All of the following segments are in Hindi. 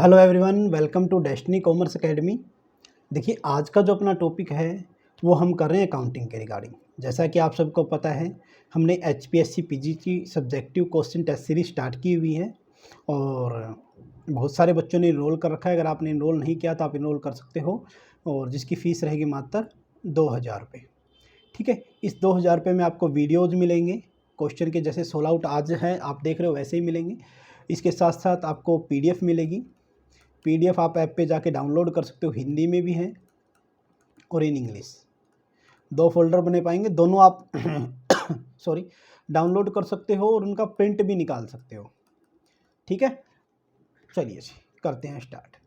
Hello everyone, welcome to Destiny Commerce Academy. देखिए, आज का जो अपना टॉपिक है वो हम कर रहे हैं अकाउंटिंग के रिगार्डिंग। जैसा कि आप सबको पता है, हमने एचपीएससी पीजी की subjective question test series start की हुई है और बहुत सारे बच्चों ने इनरोल कर रखा है। अगर आपने इनरोल नहीं किया तो आप इनरोल कर सकते हो, और जिसकी फ़ीस रहेगी मात्र 2000 रुपये। ठीक है, इस 2000 रुपये में आपको वीडियोज़ मिलेंगे, क्वेश्चन के जैसे सोल्व आउट आज हैं आप देख रहे हो वैसे ही मिलेंगे। इसके साथ साथ आपको पीडीएफ मिलेगी। पीडीएफ आप ऐप पे जाके डाउनलोड कर सकते हो, हिंदी में भी है और इन इंग्लिश। 2 फ़ोल्डर बने पाएंगे, दोनों आप सॉरी डाउनलोड कर सकते हो और उनका प्रिंट भी निकाल सकते हो। ठीक है, चलिए जी करते हैं स्टार्ट।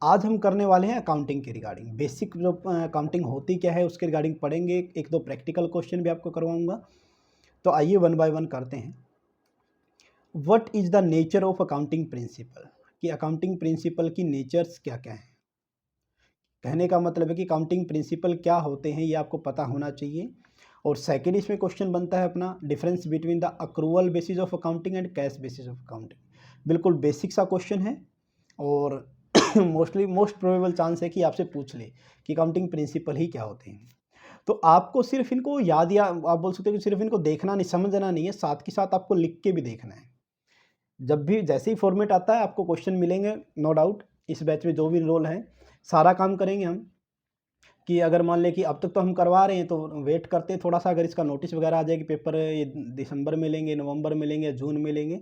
आज हम करने वाले हैं अकाउंटिंग के रिगार्डिंग। बेसिक जो अकाउंटिंग होती क्या है उसके रिगार्डिंग पढ़ेंगे, एक दो प्रैक्टिकल क्वेश्चन भी आपको करवाऊंगा। तो आइए वन बाय वन करते हैं। What is the nature of accounting principle, कि अकाउंटिंग प्रिंसिपल की नेचर्स क्या क्या हैं। कहने का मतलब है कि अकाउंटिंग प्रिंसिपल क्या होते हैं ये आपको पता होना चाहिए। और सेकंड इसमें क्वेश्चन बनता है अपना, difference between the accrual basis of accounting and cash basis of accounting. बिल्कुल बेसिक सा क्वेश्चन है और मोस्ट प्रोबेबल चांस है कि आपसे पूछ ले कि अकाउंटिंग प्रिंसिपल ही क्या होते हैं। तो आपको सिर्फ इनको याद, या आप बोल सकते हो कि सिर्फ इनको देखना नहीं, समझना नहीं है, साथ के साथ आपको लिख के भी देखना है। जब भी जैसे ही फॉर्मेट आता है आपको क्वेश्चन मिलेंगे, नो डाउट। इस बैच में जो भी रोल है सारा काम करेंगे हम, कि अगर मान लें कि अब तक तो हम करवा रहे हैं तो वेट करते हैं थोड़ा सा, अगर इसका नोटिस वगैरह आ जाए कि पेपर ये दिसंबर में लेंगे, नवंबर में लेंगे, जून में लेंगे,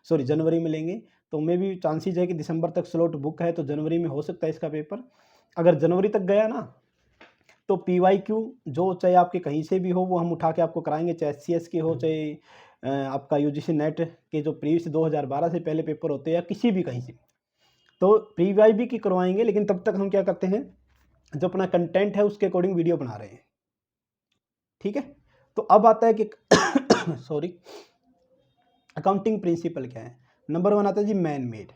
सॉरी जनवरी में लेंगे, तो मैं भी चांसेस है कि दिसंबर तक स्लॉट बुक है तो जनवरी में हो सकता है इसका पेपर। अगर जनवरी तक गया ना तो PYQ जो चाहे आपके कहीं से भी हो वो हम उठा के आपको कराएंगे, चाहे SCS के हो, चाहे आपका UGC नेट के जो प्रीवियस 2012 से पहले पेपर होते हैं, या किसी भी कहीं से, तो PYB की करवाएंगे। लेकिन तब तक हम क्या करते हैं, जो अपना कंटेंट है उसके अकॉर्डिंग वीडियो बना रहे हैं। ठीक है, तो अब आता है कि सॉरी अकाउंटिंग प्रिंसिपल क्या है। नंबर 1 आता है जी मैन मेड,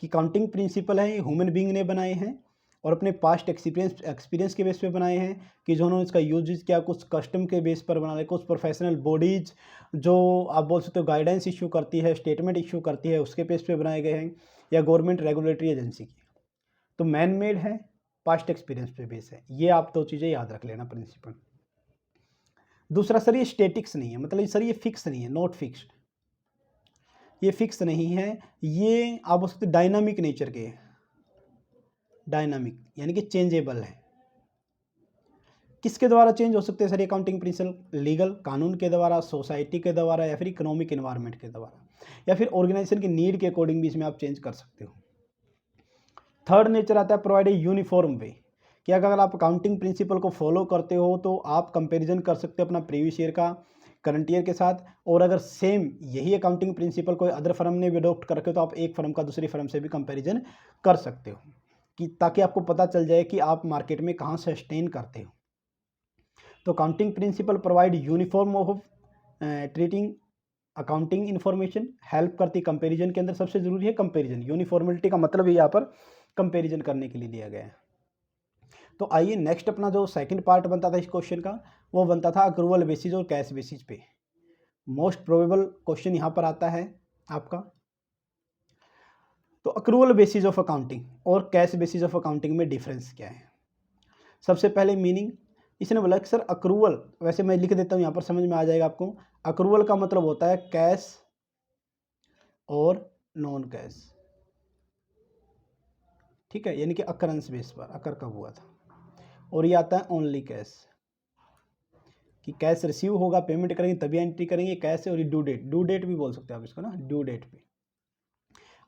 कि अकाउंटिंग प्रिंसिपल है ये ह्यूमन बींग ने बनाए हैं और अपने पास्ट एक्सपीरियंस के बेस पे बनाए हैं, कि जो उन्होंने इसका यूज किया, कुछ कस्टम के बेस पर बना रहे, कुछ प्रोफेशनल बॉडीज जो आप बोल सकते हो गाइडेंस इशू करती है, स्टेटमेंट इशू करती है, उसके बेस पे बनाए गए हैं, या गवर्नमेंट रेगुलेटरी एजेंसी की। तो मैन मेड है, पास्ट एक्सपीरियंस पे बेस है। ये आप दो चीज़ें याद रख लेना प्रिंसिपल। दूसरा सर, ये स्टेटिक्स नहीं है, मतलब सर ये फिक्स नहीं है, नॉट फिक्स्ड, ये फिक्स नहीं है, ये आप बोल सकते डायनामिक नेचर के, डायनामिक यानी कि चेंजेबल है। किसके द्वारा चेंज हो सकते हैं सर अकाउंटिंग प्रिंसिपल? लीगल कानून के द्वारा, सोसाइटी के द्वारा, या फिर इकोनॉमिक एनवायरनमेंट के द्वारा, या फिर ऑर्गेनाइजेशन की नीड के अकॉर्डिंग भी इसमें आप चेंज कर सकते हो। थर्ड नेचर आता है प्रोवाइड ए यूनिफॉर्म वे, कि अगर आप अकाउंटिंग प्रिंसिपल को फॉलो करते हो तो आप कंपैरिजन कर सकते हो अपना प्रीवियस ईयर का करंट ईयर के साथ। और अगर सेम यही अकाउंटिंग प्रिंसिपल कोई अदर फर्म ने भी अडोप्ट करके, तो आप एक फर्म का दूसरी फर्म से भी कंपैरिजन कर सकते हो, कि ताकि आपको पता चल जाए कि आप मार्केट में कहाँ सस्टेन करते हो। तो accounting principle provide uniform of treating accounting information, help करती कंपैरिजन के अंदर। सबसे जरूरी है कंपैरिजन, यूनिफॉर्मिलिटी का मतलब ही यहाँ पर कंपैरिजन करने के लिए दिया गया है। तो आइए नेक्स्ट अपना जो सेकंड पार्ट बनता था इस क्वेश्चन का, वो बनता था अक्रूवल बेसिस और कैश बेसिस पे। मोस्ट प्रोबेबल क्वेश्चन यहाँ पर आता है आपका। तो अक्रूवल बेसिस ऑफ अकाउंटिंग और कैश बेसिस ऑफ अकाउंटिंग में डिफरेंस क्या है? सबसे पहले मीनिंग, इसने बोला कि सर अक्रूवल, वैसे मैं लिख देता हूँ यहाँ पर समझ में आ जाएगा आपको। अक्रूवल का मतलब होता है कैश और नॉन कैश। ठीक है, यानी कि अकरेंस बेस पर, अकर कब हुआ था। और ये आता है ओनली कैश, कि कैश रिसीव होगा, पेमेंट करेंगे तभी एंट्री करेंगे, कैश है। और ये ड्यू डेट भी बोल सकते हैं आप इसको ना, ड्यू डेट पे।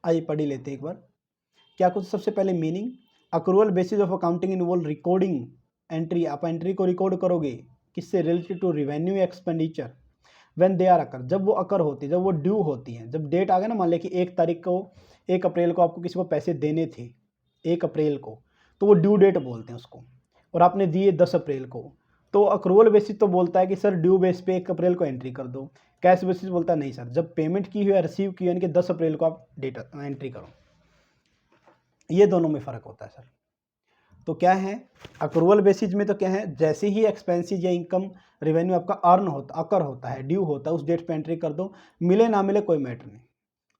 आइए पढ़ ही लेते हैं एक बार क्या कुछ। सबसे पहले meaning, accrual basis of accounting involve recording entry, आप एंट्री को रिकॉर्ड करोगे किससे? Related to revenue expenditure when they are occur, जब वो अकर होती है, जब वो ड्यू होती है। जब डेट आ गया ना, मान लें कि 1 तारीख को, 1 अप्रैल को आपको किसी को पैसे देने थे, 1 अप्रैल को, तो वो ड्यू डेट बोलते हैं उसको, और आपने दिए 10 अप्रैल को, तो अक्रूवल बेसिस तो बोलता है कि सर ड्यू बेस पे 1 अप्रैल को एंट्री कर दो। कैश बेसिस बोलता है नहीं सर, जब पेमेंट की हुई है, रिसीव की, यानी कि 10 अप्रैल को आप डेट एंट्री करो। ये दोनों में फ़र्क होता है सर। तो क्या है अक्रूवल बेसिस में, तो क्या है, जैसे ही एक्सपेंसेस या इनकम रेवेन्यू आपका अर्न होता, अकर होता है, ड्यू होता है, उस डेट पे एंट्री कर दो, मिले ना मिले कोई मैटर नहीं।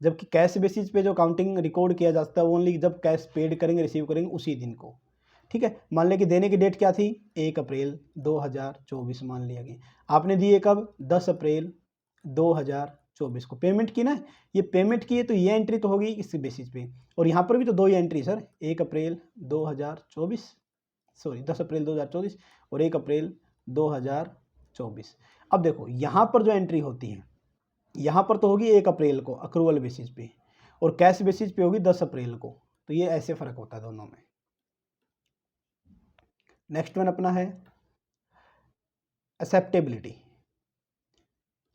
जबकि कैश बेसिस पे जो अकाउंटिंग रिकॉर्ड किया जाता है वो ओनली जब कैश पेड करेंगे, रिसीव करेंगे उसी दिन को। ठीक है, मान लें कि देने की डेट क्या थी, 1 अप्रैल 2024 मान लिया गया। आपने दिए कब, 10 अप्रैल 2024 को पेमेंट की ना, ये पेमेंट की है तो ये एंट्री तो होगी इस बेसिस पे। और यहाँ पर भी तो 2 ही एंट्री सर, 1 अप्रैल 2024, सॉरी 10 अप्रैल 2024 और 1 अप्रैल 2024। अब देखो यहाँ पर जो एंट्री होती है, यहाँ पर तो होगी 1 अप्रैल को अक्रूवल बेसिस पे और कैश बेसिस पे होगी 10 अप्रैल को। तो ये ऐसे फ़र्क होता है दोनों में। नेक्स्ट वन अपना है एक्सेप्टेबिलिटी।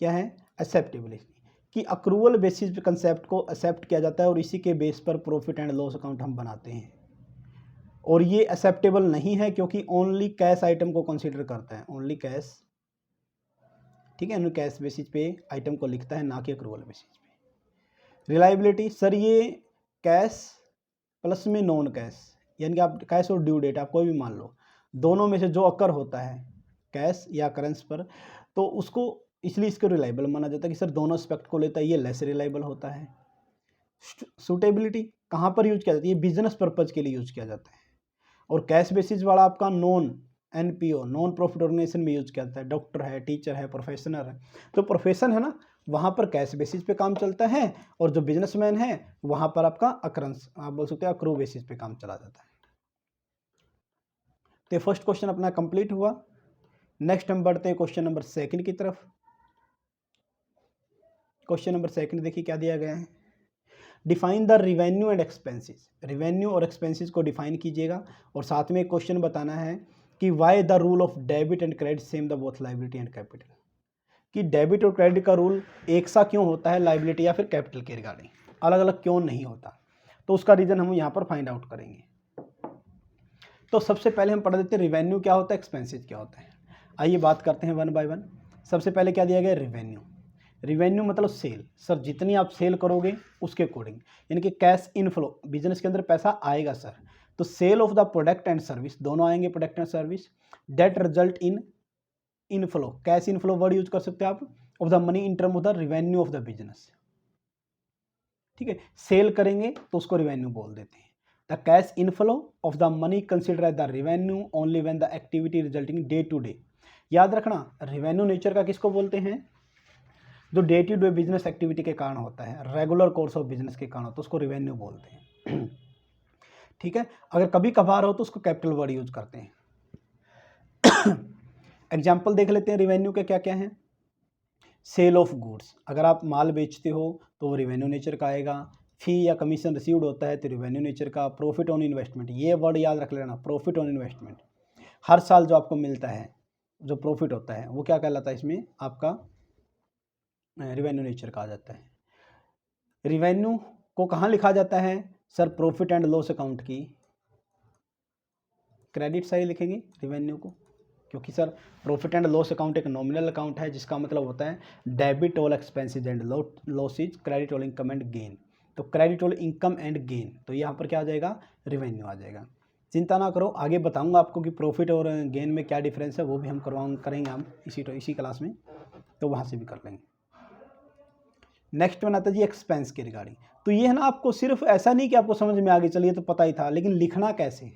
क्या है, एक्सेप्टेबिलिटी कि अक्रूवल बेसिस पे कंसेप्ट को एक्सेप्ट किया जाता है और इसी के बेस पर प्रॉफिट एंड लॉस अकाउंट हम बनाते हैं। और ये एक्सेप्टेबल नहीं है क्योंकि ओनली कैश आइटम को कंसीडर करता है, ओनली कैश। ठीक है, कैश बेसिस पे आइटम को लिखता है, ना कि अक्रूवल बेसिस पे। रिलायबिलिटी सर, ये कैश प्लस में नॉन कैश, यानी कि आप कैश और ड्यू डेट आप कोई भी मान लो, दोनों में से जो अकर होता है कैश या करेंस पर, तो उसको इसलिए इसको रिलायबल माना जाता है कि सर दोनों एस्पेक्ट को लेता है, ये लेस रिलायबल होता है। सूटेबिलिटी कहाँ पर यूज किया जाता है, ये बिजनेस पर्पज के लिए यूज किया जाता है। और कैश बेसिस वाला आपका non NPO, non profit organisation में यूज किया जाता है। डॉक्टर है, टीचर है, प्रोफेशनल है, तो प्रोफेशन है ना, वहाँ पर कैश बेसिस पे काम चलता है और जो बिजनेसमैन है वहाँ पर आपका अकरेंस, आप बोल सकते हैं अक्रू बेसिस पे काम चला जाता है। तो फर्स्ट क्वेश्चन अपना कंप्लीट हुआ। नेक्स्ट हम बढ़ते हैं क्वेश्चन नंबर 2 की तरफ। क्वेश्चन नंबर 2 देखिए क्या दिया गया है, define the revenue and expenses. Revenue और एक्सपेंसेस को डिफाइन कीजिएगा और साथ में एक क्वेश्चन बताना है कि why the rule of debit and credit same the both liability and capital, कि डेबिट और क्रेडिट का रूल एक सा क्यों होता है लाइबिलिटी या फिर कैपिटल के रिगार्डिंग, अलग अलग क्यों नहीं होता, तो उसका रीज़न हम यहाँ पर फाइंड आउट करेंगे। तो सबसे पहले हम पढ़ देते हैं रिवेन्यू क्या होता है, एक्सपेंसेस क्या होता है। आइए बात करते हैं वन बाय वन। सबसे पहले क्या दिया गया, रिवेन्यू। रिवेन्यू मतलब सेल, सर जितनी आप सेल करोगे उसके अकॉर्डिंग, यानी कि कैश इनफ्लो, बिजनेस के अंदर पैसा आएगा सर, तो sale of the product and service, दोनों आएंगे product and service, that result in inflow, cash inflow word use कर सकते हैं आप, of the money in term of the revenue of the business. ठीक है, सेल करेंगे तो उसको रिवेन्यू बोल देते हैं। The cash inflow of the money consider as the revenue only when the activity resulting day to day. याद रखना, रेवेन्यू नेचर का किसको बोलते हैं, जो day to day business activity के कारण होता है, रेगुलर कोर्स ऑफ बिजनेस के कारण होता है, उसको रेवेन्यू बोलते हैं। ठीक है, अगर कभी कभार हो तो उसको कैपिटल वर्ड यूज करते हैं। एग्जाम्पल देख लेते हैं रेवेन्यू के क्या क्या हैं। सेल ऑफ गुड्स, अगर आप माल बेचते हो तो वो रेवेन्यू नेचर का आएगा। फी या कमीशन रिसीव्ड होता है तो रेवेन्यू नेचर का। प्रॉफिट ऑन इन्वेस्टमेंट, ये वर्ड याद रख लेना, प्रॉफिट ऑन इन्वेस्टमेंट, हर साल जो आपको मिलता है जो प्रॉफिट होता है वो क्या कहलाता है, इसमें आपका रेवेन्यू नेचर का आ जाता है। रेवेन्यू को कहाँ लिखा जाता है sir, profit and loss account की क्रेडिट साइड लिखेंगे रेवेन्यू को, क्योंकि sir profit and loss account एक नॉमिनल अकाउंट है जिसका मतलब होता है debit all expenses and losses, credit all income and gain. तो credit all income and gain, तो यहाँ पर क्या आ जाएगा, रेवेन्यू आ जाएगा। चिंता ना करो, आगे बताऊंगा आपको कि प्रॉफिट और गेन में क्या डिफरेंस है, वो भी हम करेंगे हम इसी क्लास में, तो वहाँ से भी कर लेंगे। नेक्स्ट वन आता है जी एक्सपेंस के रिगार्डिंग। तो ये है ना, आपको सिर्फ ऐसा नहीं कि आपको समझ में आ गई, चलिए तो पता ही था, लेकिन लिखना कैसे,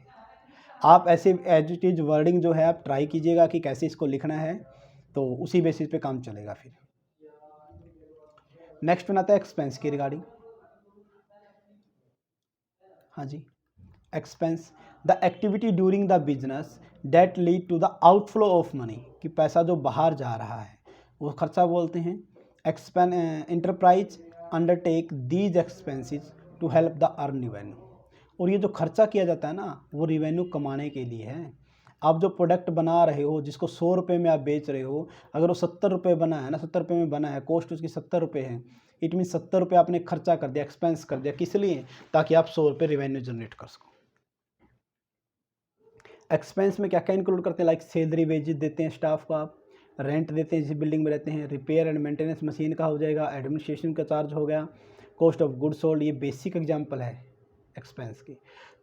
आप ऐसे एज इट इज वर्डिंग जो है आप ट्राई कीजिएगा कि कैसे इसको लिखना है, तो उसी बेसिस पे काम चलेगा फिर। नेक्स्ट वन आता है एक्सपेंस के रिगार्डिंग। हाँ जी, expense the activity during the business that lead to the outflow of money, कि पैसा जो बाहर जा रहा है वो खर्चा बोलते हैं। Enterprise undertake these expenses to help the earn revenue, और ये जो खर्चा किया जाता है ना वो रिवेन्यू कमाने के लिए है। आप जो प्रोडक्ट बना रहे हो जिसको 100 रुपये में आप बेच रहे हो, अगर वो 70 रुपये बना है ना, 70 रुपये में बना है, कॉस्ट उसकी 70 रुपये है, इट मीन 70 रुपये आपने खर्चा कर दिया, एक्सपेंस कर दिया, किस लिए, ताकि आप 100 रुपये रिवेन्यू जनरेट कर सको। एक्सपेंस में क्या क्या इंक्लूड करते हैं, लाइक सैलरी वेजेस देते हैं स्टाफ को, आप रेंट देते हैं जिस बिल्डिंग में रहते हैं, रिपेयर एंड मेंटेनेंस मशीन का हो जाएगा, एडमिनिस्ट्रेशन का चार्ज हो गया, कॉस्ट ऑफ गुड्स सोल्ड, ये बेसिक एग्जांपल है एक्सपेंस की।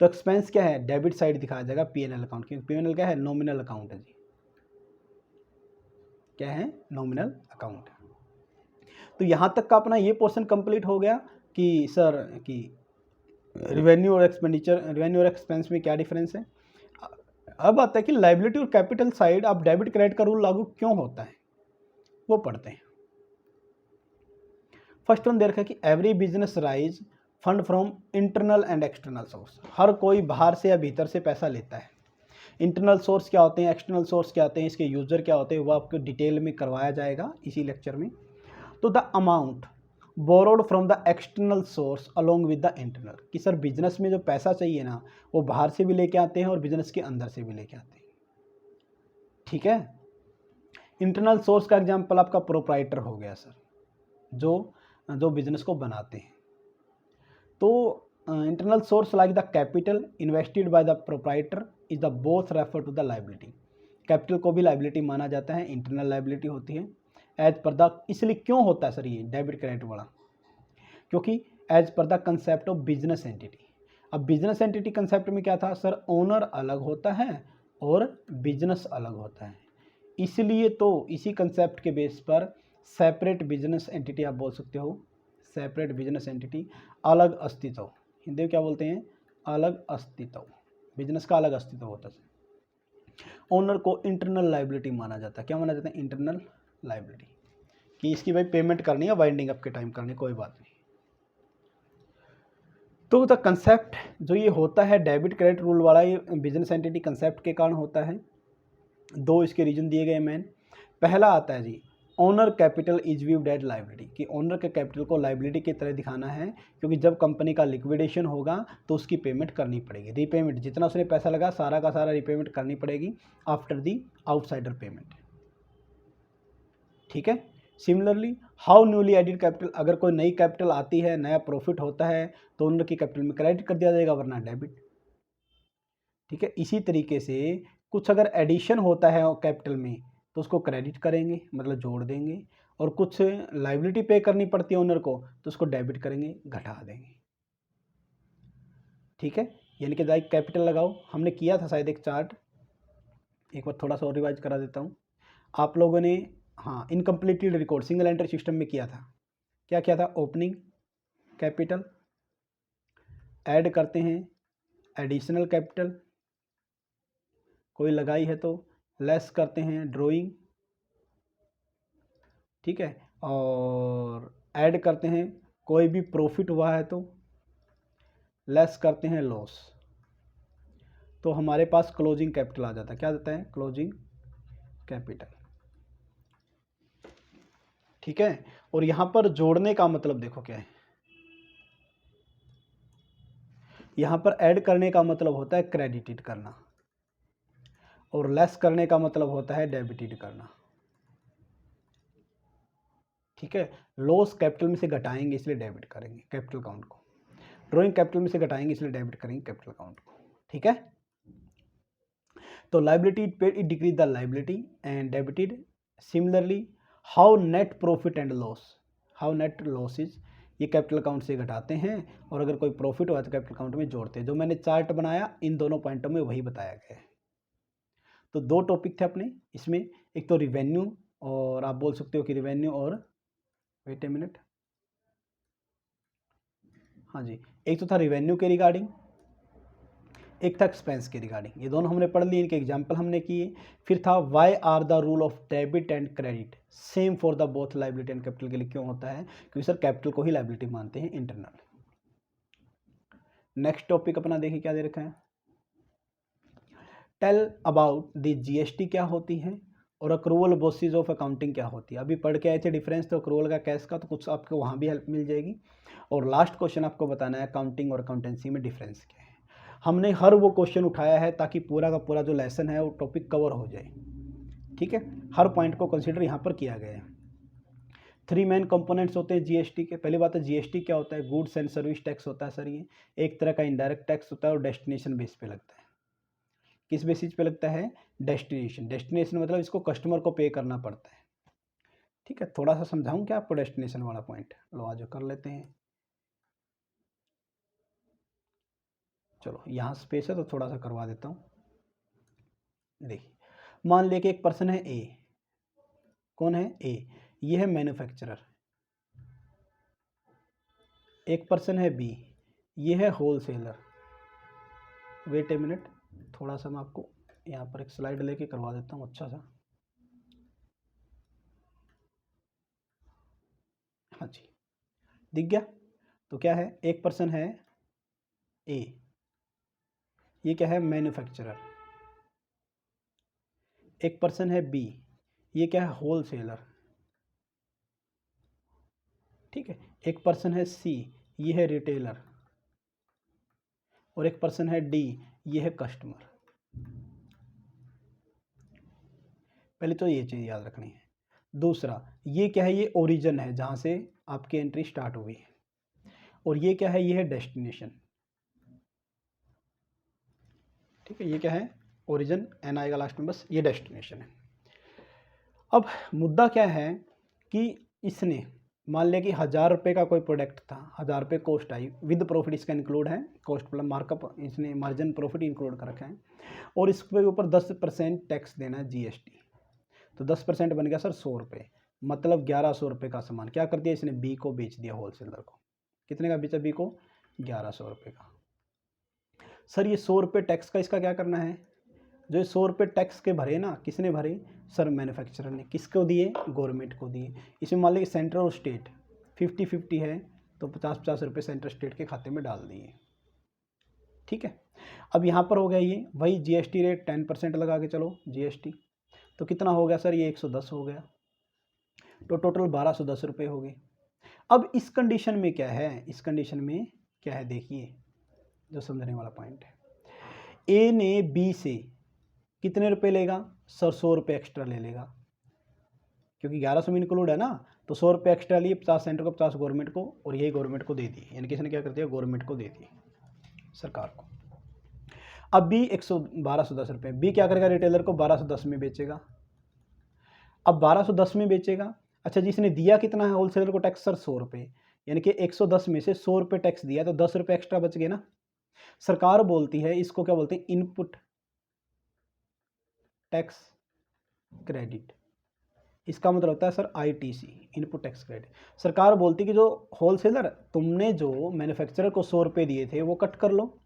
तो एक्सपेंस क्या है, डेबिट साइड दिखाया जाएगा P&L अकाउंट, क्योंकि P&L क्या है, नॉमिनल अकाउंट है जी, क्या है, नॉमिनल अकाउंट। तो यहाँ तक का अपना ये पोर्शन कंप्लीट हो गया कि सर कि रेवेन्यू और एक्सपेंस में क्या डिफरेंस है। अब आता है कि लाइबिलिटी और कैपिटल साइड आप डेबिट क्रेडिट का रूल लागू क्यों होता है, वो पढ़ते हैं। फर्स्ट वन दे रखा है कि every business raise fund from internal and external source. हर कोई बाहर से या भीतर से पैसा लेता है। इंटरनल सोर्स क्या होते हैं, एक्सटर्नल सोर्स क्या होते हैं, इसके यूजर क्या होते हैं, वो आपको डिटेल में करवाया जाएगा इसी लेक्चर में। तो the amount borrowed from the external source along with the internal, कि सर बिजनेस में जो पैसा चाहिए ना वो बाहर से भी लेके आते हैं और बिजनेस के अंदर से भी लेके आते हैं। ठीक है। इंटरनल सोर्स का एग्जांपल आपका प्रोप्राइटर हो गया सर, जो बिजनेस को बनाते हैं। तो internal source like the capital invested by the proprietor is the both refer to the liability. Capital को भी लाइबिलिटी माना जाता है, इंटरनल लाइबिलिटी होती है एज पर द। इसलिए क्यों होता है सर ये डेबिट क्रेडिट वाला, क्योंकि as per the concept of business entity. अब बिजनेस एंटिटी कंसेप्ट में क्या था सर, ओनर अलग होता है और बिजनेस अलग होता है, इसलिए तो इसी कंसेप्ट के बेस पर सेपरेट बिजनेस एंटिटी आप बोल सकते हो, सेपरेट बिजनेस एंटिटी, अलग अस्तित्व। हिंदी में क्या बोलते हैं, अलग अस्तित्व। बिजनेस का अलग अस्तित्व होता है। ओनर को इंटरनल लाइबिलिटी माना जाता है। क्या माना जाता है, इंटरनल लाइबिलिटी, कि इसकी भाई पेमेंट करनी है, वाइंडिंग अप के टाइम करनी, कोई बात नहीं। तो द कंसेप्ट जो ये होता है डेबिट क्रेडिट रूल वाला, ये बिजनेस एंटिटी कंसेप्ट के कारण होता है। दो इसके रीजन दिए गए मैन। पहला आता है जी, owner capital is viewed as liability, कि ओनर के कैपिटल को लाइबिलिटी की तरह दिखाना है, क्योंकि जब कंपनी का लिक्विडेशन होगा तो उसकी पेमेंट करनी पड़ेगी। रीपेमेंट जितना उसने पैसा लगा सारा का सारा रीपेमेंट करनी पड़ेगी आफ्टर दी आउटसाइडर पेमेंट। ठीक है। Similarly how newly added capital, अगर कोई नई कैपिटल आती है, नया प्रॉफिट होता है तो ओनर की कैपिटल में क्रेडिट कर दिया जाएगा, वरना डेबिट। ठीक है। इसी तरीके से कुछ अगर एडिशन होता है कैपिटल में तो उसको क्रेडिट करेंगे, मतलब जोड़ देंगे, और कुछ लाइबिलिटी पे करनी पड़ती है ओनर को तो उसको डेबिट करेंगे, घटा देंगे। ठीक है। यानी कि डायरेक्ट कैपिटल लगाओ, हमने किया था शायद एक चार्ट, एक बार थोड़ा सा और रिवाइज करा देता हूँ आप लोगों ने। हाँ, incompleted record single entry system में किया था। क्या किया था, ओपनिंग कैपिटल, ऐड करते हैं एडिशनल कैपिटल, कोई लगाई है तो लेस करते हैं ड्राइंग। ठीक है। और ऐड करते हैं कोई भी प्रॉफिट हुआ है तो लेस करते हैं लॉस, तो हमारे पास क्लोजिंग कैपिटल आ जाता है। क्या देता है, क्लोजिंग कैपिटल। ठीक है। और यहां पर जोड़ने का मतलब देखो क्या है, यहां पर ऐड करने का मतलब होता है क्रेडिटेड करना, और लेस करने का मतलब होता है डेबिटेड करना। ठीक है। लॉस कैपिटल में से घटाएंगे इसलिए डेबिट करेंगे कैपिटल अकाउंट को, ड्रॉइंग कैपिटल में से घटाएंगे इसलिए डेबिट करेंगे कैपिटल अकाउंट को। ठीक है। तो liability paid it decrease the liability and debited. Similarly how net profit and loss, how net losses, ये कैपिटल अकाउंट से घटाते हैं, और अगर कोई प्रॉफिट हुआ तो कैपिटल अकाउंट में जोड़ते हैं। जो मैंने चार्ट बनाया इन दोनों पॉइंटों में वही बताया गया है। तो दो टॉपिक थे अपने इसमें, एक तो रिवेन्यू, और आप बोल सकते हो कि रिवेन्यू और वेट ए मिनट, हाँ जी, एक तो था रिवेन्यू के रिगार्डिंग, एक था एक्सपेंस के रिगार्डिंग। ये दोनों हमने पढ़ लिए, इनके एग्जाम्पल हमने किए। फिर था why are the rule of debit and credit same for the both liability and capital के लिए क्यों होता है, क्योंकि सर कैपिटल को ही लाइबिलिटी मानते हैं इंटरनल। नेक्स्ट टॉपिक अपना देखिए क्या दे रखा है, टेल अबाउट द जीएसटी क्या होती है और अक्रूवल बेसिस ऑफ अकाउंटिंग क्या होती है। अभी पढ़ के आए थे डिफरेंस तो अक्रूवल का कैश का, तो कुछ आपको वहाँ भी हेल्प मिल जाएगी। और लास्ट क्वेश्चन आपको बताना है अकाउंटिंग और अकाउंटेंसी में डिफरेंस क्या है। हमने हर वो क्वेश्चन उठाया है ताकि पूरा का पूरा जो लेसन है वो टॉपिक कवर हो जाए। ठीक है। हर पॉइंट को कंसिडर यहाँ पर किया गया है। 3 मेन कंपोनेंट्स होते हैं जीएसटी के। पहली बात है जीएसटी क्या होता है, गुड्स एंड सर्विस टैक्स होता है सर, ये एक तरह का इनडायरेक्ट टैक्स होता है और डेस्टिनेशन बेस पे लगता है। किस बेसिस पे लगता है, डेस्टिनेशन। डेस्टिनेशन मतलब इसको कस्टमर को पे करना पड़ता है। ठीक है। थोड़ा सा समझाऊं क्या आपको डेस्टिनेशन वाला पॉइंट, लो आज कर लेते हैं। चलो यहाँ स्पेस है तो थोड़ा सा करवा देता हूँ। देखिए, मान लिया कि एक पर्सन है ए, कौन है ए, ये है मैन्युफैक्चरर। एक पर्सन है बी, ये है wholesaler. Wait a minute, थोड़ा सा मैं आपको यहाँ पर एक स्लाइड लेके करवा देता हूँ अच्छा सा। हाँ जी, दिख गया। तो क्या है, एक पर्सन है ए, ये क्या है मैन्युफैक्चरर। एक पर्सन है बी, ये क्या है होल सेलर। ठीक है, एक पर्सन है सी, ये है रिटेलर। और एक पर्सन है डी, ये है कस्टमर। पहले तो ये चीज़ याद रखनी है। दूसरा, ये क्या है, ये ओरिजिन है जहाँ से आपकी एंट्री स्टार्ट हुई है। और ये क्या है, ये है डेस्टिनेशन। ठीक है, ये क्या है ओरिजिन, एन आएगा लास्ट में, बस ये डेस्टिनेशन है। अब मुद्दा क्या है कि इसने मान लिया कि 1000 रुपये का कोई प्रोडक्ट था, 1000 रुपये कॉस्ट आई, विद प्रॉफिट इसका इंक्लूड है, कॉस्ट प्लस मार्कअप, इसने मार्जिन प्रॉफिट इंक्लूड कर रखा है। और इसके ऊपर 10% टैक्स देना है, जीएसटी। तो 10% बन गया सर 100 रुपये, मतलब 1100 रुपये का सामान क्या कर दिया इसने, बी को बेच दिया होलसेलर को। कितने का बेचा बी को, 1100 रुपये का। सर ये 100 रुपये टैक्स का इसका क्या करना है, जो 100 रुपये टैक्स के भरे ना, किसने भरे, सर मैन्युफैक्चरर ने। किसको दिए, गवर्नमेंट को दिए। इसमें मान लीजिए सेंट्रल और स्टेट 50-50 है, तो 50-50 रुपये सेंट्रल स्टेट के खाते में डाल दिए। ठीक है, अब यहाँ पर हो गया ये वही जीएसटी रेट 10% लगा के चलो जीएसटी, तो कितना हो गया सर, ये 110 हो गया, तो टोटल 1210 रुपये हो गए। अब इस कंडीशन में क्या है, इस कंडीशन में क्या है देखिए, जो समझने वाला पॉइंट है। ए ने बी से कितने रुपए लेगा, सर 100 रुपये एक्स्ट्रा ले लेगा, क्योंकि 1100 में इंक्लूड है ना, तो 100 रुपये एक्स्ट्रा लिए, 50 सेंटर को 50 गवर्नमेंट को, और यही गवर्नमेंट को दे दिए, यानी कि इसने क्या कर दिया, गवर्नमेंट को दे दिए, सरकार को। अब बी 1210 रुपये, बी क्या करेगा, रिटेलर को 1210 में बेचेगा। अब 1210 में बेचेगा, अच्छा जी इसने दिया कितना है होलसेलर को टैक्स, सर 100 रुपये, यानी कि 110 में से 100 रुपये टैक्स दिया, तो 10 रुपये एक्स्ट्रा बच गए ना। सरकार बोलती है इसको, क्या बोलते हैं, इनपुट टैक्स क्रेडिट। इसका मतलब होता है sir ITC, input tax credit. सरकार बोलती है कि जो होलसेलर, तुमने जो मैन्युफैक्चरर को 100 रुपये दिए थे वो कट कर लो,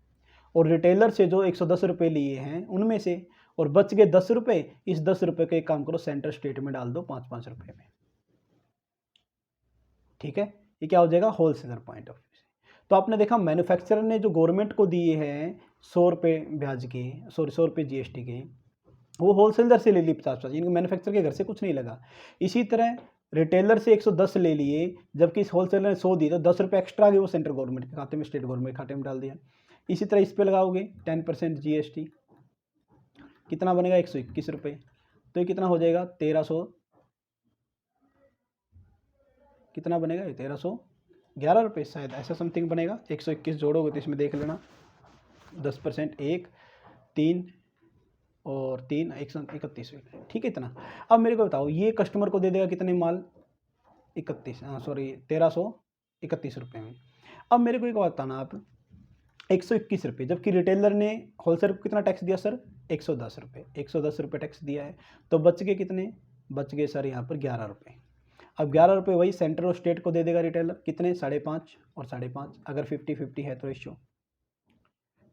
और रिटेलर से जो 110 रुपये लिए हैं उनमें से, और बच गए 10 रुपये, इस 10 रुपये का एक काम करो, सेंट्रल स्टेट में डाल दो 5-5 रुपये में। ठीक है, ये क्या हो जाएगा, होलसेलर पॉइंट ऑफ व्यू से। तो आपने देखा मैन्युफैक्चरर ने जो गवर्नमेंट को दिए हैं 100 रुपये ब्याज के, सॉरी 100 रुपये जीएसटी के, वो होलसेलर से ले ली 50-50, इनको मैन्युफैक्चरर के घर से कुछ नहीं लगा। इसी तरह रिटेलर से 110 ले लिए, जबकि इस होलसेलर ने 100 दिए, तो 10 रुपये एक्स्ट्रा आ गए, वो सेंट्रल गवर्नमेंट के खाते में, स्टेट गवर्नमेंट के खाते में डाल दिया। इसी तरह इस पे लगाओगे 10% जीएसटी, कितना बनेगा 121 रुपये, तो ये कितना हो जाएगा 1300, कितना बनेगा ये 1311 रुपये शायद, ऐसा समथिंग बनेगा। 121 जोड़ोगे तो इसमें देख लेना, 10% 1 3 और 3 131 रुपये, ठीक है इतना। अब मेरे को बताओ, ये कस्टमर को दे देगा कितने माल, 1331 रुपये में। अब मेरे को एक बात बताना आप, 121 रुपये, जबकि रिटेलर ने होलसेलर को कितना टैक्स दिया सर, 110 रुपये, 110 रुपये टैक्स दिया है, तो बच गए कितने, बच गए सर यहाँ पर 11 रुपये। अब 11 रुपये वही सेंट्रल और स्टेट को दे देगा रिटेलर, कितने, 5.5 और 5.5, अगर 50-50 है तो रेशियो।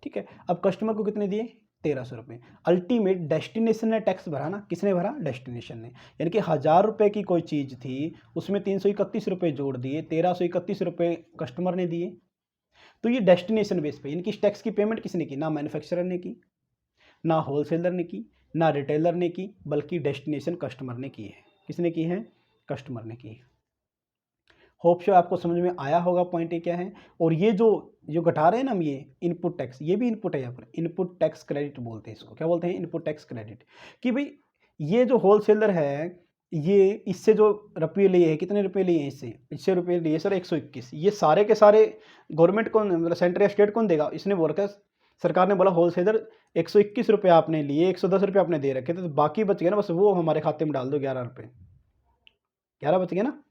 ठीक है, अब कस्टमर को कितने दिए, 1300 रुपये। अल्टीमेट डेस्टिनेशन ने टैक्स भरा ना, किसने भरा, डेस्टिनेशन ने, यानी कि 1000 रुपये की कोई चीज़ थी, उसमें 331 रुपये जोड़ दिए, 1331 रुपये कस्टमर ने दिए। तो ये डेस्टिनेशन बेस पे, इनकी टैक्स की पेमेंट किसने की, ना मैन्युफैक्चरर ने की, ना होलसेलर ने की, ना रिटेलर ने की, बल्कि डेस्टिनेशन कस्टमर ने की है। किसने की है, कस्टमर ने की है। होप शो आपको समझ में आया होगा पॉइंट ये क्या है। और ये जो घटा रहे हैं ना हम, ये इनपुट टैक्स, ये भी इनपुट है यहाँ पर, इनपुट टैक्स क्रेडिट बोलते हैं इसको, क्या बोलते हैं, इनपुट टैक्स क्रेडिट। कि भाई ये जो होलसेलर है, ये इससे जो रुपये लिए हैं, कितने रुपये लिए हैं इससे रुपये लिए सर 121, ये सारे के सारे गवर्नमेंट को, मतलब सेंटर या स्टेट कौन देगा, इसने बोल रखा, सरकार ने बोला होलसेलर 121 रुपये आपने लिए, 110 रुपये आपने दे रखे थे, तो बाकी बच गया ना, बस वो हमारे खाते में डाल दो 11 रुपये, 11 बच गया ना,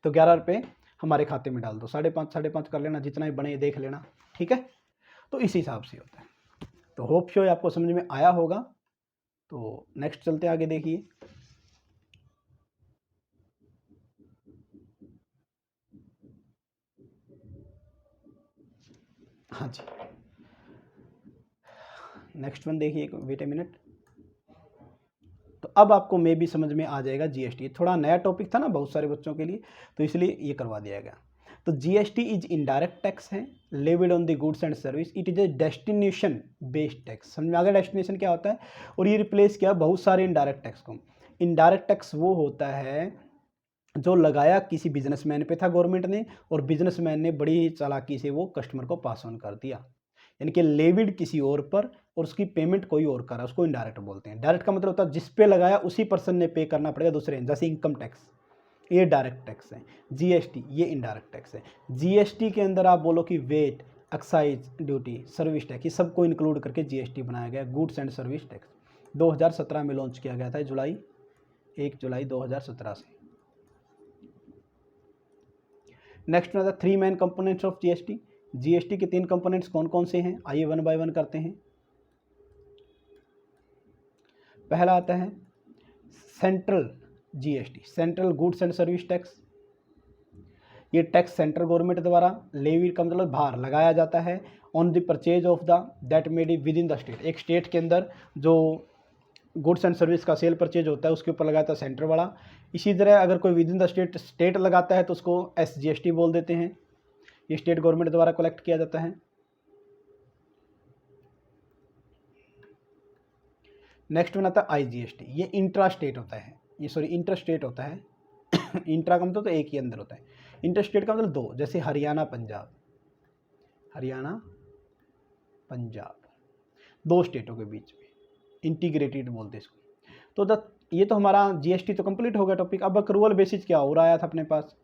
तो 11 रुपये हमारे खाते में डाल दो, 5.5 कर लेना, जितना ही बने देख लेना। ठीक है, तो इसी हिसाब से होता है। तो होप शो आपको समझ में आया होगा। तो नेक्स्ट चलते आगे, देखिए हाँ जी, नेक्स्ट वन देखिए, वेट ए मिनट। तो अब आपको मे भी समझ में आ जाएगा जीएसटी। थोड़ा नया टॉपिक था ना बहुत सारे बच्चों के लिए, तो इसलिए ये करवा दिया गया। तो जीएसटी इज इनडायरेक्ट टैक्स है, levied on the goods and service. It is a destination based tax. समझ में आ गया डेस्टिनेशन क्या होता है। और ये रिप्लेस किया बहुत सारे इनडायरेक्ट टैक्स को। इनडायरेक्ट टैक्स वो होता है जो लगाया किसी बिजनेसमैन पे था गवर्नमेंट ने, और बिजनेसमैन ने बड़ी ही चालाकी से वो कस्टमर को पास ऑन कर दिया, यानी कि लेविड किसी और पर और उसकी पेमेंट कोई और करा, उसको इनडायरेक्ट बोलते हैं। डायरेक्ट का मतलब होता है जिस पे लगाया उसी पर्सन ने पे करना पड़ेगा दूसरे, जैसे इनकम टैक्स ये डायरेक्ट टैक्स है, जीएसटी ये इनडायरेक्ट टैक्स है। जीएसटी के अंदर आप बोलो कि VAT, excise duty, service tax, ये सबको इंक्लूड करके जीएसटी बनाया गया, गुड्स एंड सर्विस टैक्स। 2017 में लॉन्च किया गया था, 1 जुलाई 2017 से। नेक्स्ट में था 3 main components of GST. GST के 3 कंपोनेंट्स कौन कौन से हैं, आइए वन बाय वन करते हैं। पहला आता है central GST, central goods and service tax. ये टैक्स सेंट्रल गवर्नमेंट द्वारा लेवी का मतलब बाहर लगाया जाता है on the purchase of the that made with in the state. एक स्टेट के अंदर जो गुड्स एंड सर्विस का सेल परचेज होता है उसके ऊपर लगाता है सेंटर वाला। इसी तरह अगर कोई विद इन द स्टेट लगाता है तो उसको एसजीएसटी बोल देते हैं। ये स्टेट गवर्नमेंट द्वारा कलेक्ट किया जाता है। नेक्स्ट वन आता है आईजीएसटी। ये इंट्रा स्टेट होता है, ये सॉरी इंटर स्टेट होता है। इंट्रा का मतलब तो एक ही अंदर होता है, इंटर स्टेट का मतलब 2, जैसे हरियाणा पंजाब, हरियाणा पंजाब 2 स्टेटों के बीच में इंटीग्रेटेड बोलते हैं इसको। तो ये तो हमारा जीएसटी तो कंप्लीट हो गया टॉपिक। अब अक्रूवल बेसिस क्या हो रहा आया था अपने पास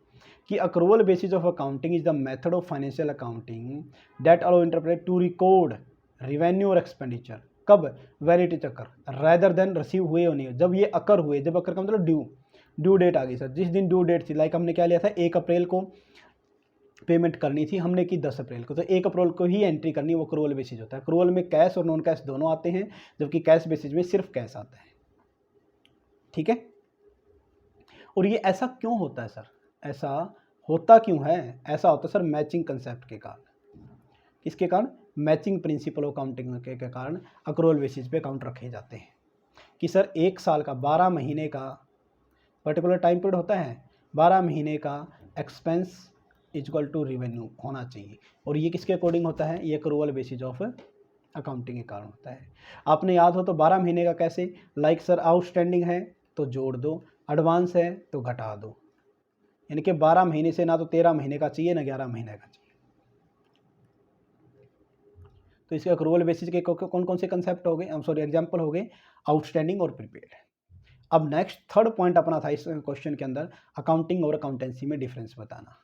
कि accrual basis of accounting is the method of financial accounting that allow interpret to record revenue और एक्सपेंडिचर कब, where it is occur rather than receive हुए और नहीं। जब ये अकर हुए, जब अकर का मतलब ड्यू डेट आ गई सर, जिस दिन ड्यू डेट थी, लाइक हमने क्या लिया था 1 अप्रैल को पेमेंट करनी थी, हमने की 10 अप्रैल को, तो 1 अप्रैल को ही एंट्री करनी, वो अक्रूवल बेसिस होता है। अक्रूवल में कैश और नॉन कैश दोनों आते हैं, जबकि कैश बेसिस में सिर्फ कैश आता है। ठीक है। और ये ऐसा क्यों होता है सर, ऐसा होता क्यों है? ऐसा होता है सर मैचिंग कंसेप्ट के कारण। किसके कारण? मैचिंग प्रिंसिपल ऑफ अकाउंटिंग के कारण अक्रूवल बेसिस पे अकाउंट रखे जाते हैं कि सर 1 साल का 12 महीने का पर्टिकुलर टाइम पीरियड होता है, 12 महीने का एक्सपेंस इक्वल टू रेवेन्यू होना चाहिए। और ये किसके अकॉर्डिंग होता है? ये अक्रूवल बेसिस ऑफ अकाउंटिंग के कारण होता है। आपने याद हो तो 12 महीने का कैसे, लाइक सर आउटस्टैंडिंग है तो जोड़ दो, एडवांस है तो घटा दो, यानी कि 12 महीने से ना तो 13 महीने का चाहिए ना 11 महीने का चाहिए। तो इसके अक्रूवल बेसिस के कौन कौन से कंसेप्ट हो गए, सॉरी एग्जाम्पल हो गए, आउटस्टैंडिंग और प्रीपेड। अब नेक्स्ट थर्ड पॉइंट अपना था इस क्वेश्चन के अंदर, अकाउंटिंग और अकाउंटेंसी में डिफरेंस बताना।